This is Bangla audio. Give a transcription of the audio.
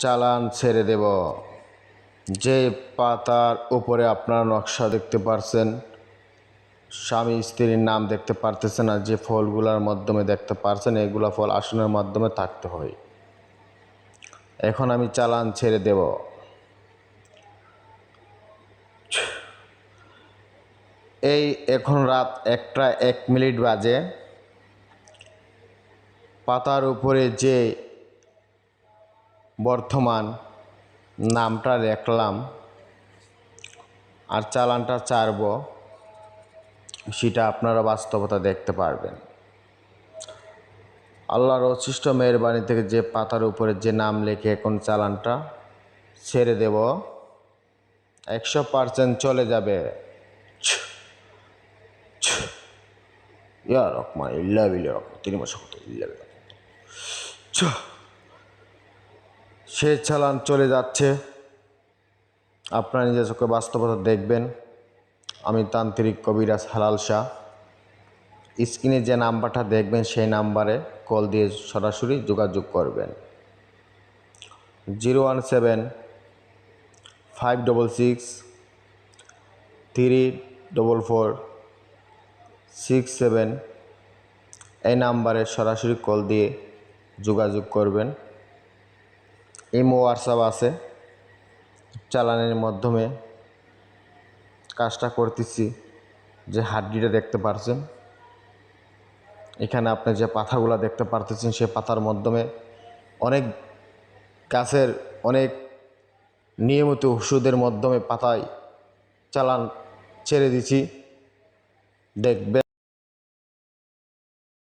চালান ছেড়ে দেব। যে পাতার উপরে আপনারা নকশা দেখতে পারছেন, স্বামী স্ত্রীর নাম দেখতে পারতেছেন, আর যে ফলগুলোর মাধ্যমে দেখতে পারছেন, এগুলা ফল আসনের মাধ্যমে থাকতে হয়। এখন আমি চালান ছেড়ে দেব। এখন রাত 1টা 1 মিনিট বাজে। পাতার উপরে যে বর্তমান নামটা লিখলাম আর চালানটা ছাড়ব, সেটা আপনারা বাস্তবতা দেখতে পারবেন। আল্লাহর অশিষ্ট মেহেরবানি থেকে যে পাতার উপরে যে নাম লিখে এখন চালানটা ছেড়ে দেব, 100% চলে যাবে। ইয়া রহমান ইল্লা বিল্লাহ তিনি মাশাআল্লাহ ইল্লা বিল্লাহ। সে চালান চলে যাচ্ছে, আপনারা নিজের চোখে বাস্তবতা দেখবেন। আমি তান্ত্রিক কবিরাজ হালাল শাহ। স্ক্রিনে যে নাম্বারটা দেখবেন সেই নাম্বারে কল দিয়ে সরাসরি যোগাযোগ করবেন। 017-566-344-67 এই নাম্বারে সরাসরি কল দিয়ে যোগাযোগ করবেন। ইমো হোয়াটসঅ্যাপ আছে। চালানের মাধ্যমে কাজটা করতেছি। যে হাড্ডিটা দেখতে পারছেন, এখানে আপনি যে পাতাগুলো দেখতে পারতেছেন, সে পাতার মাধ্যমে অনেক গাছের অনেক নিয়মিত ওষুধের মাধ্যমে পাতায় চালান ছেড়ে দিছি, দেখবেন।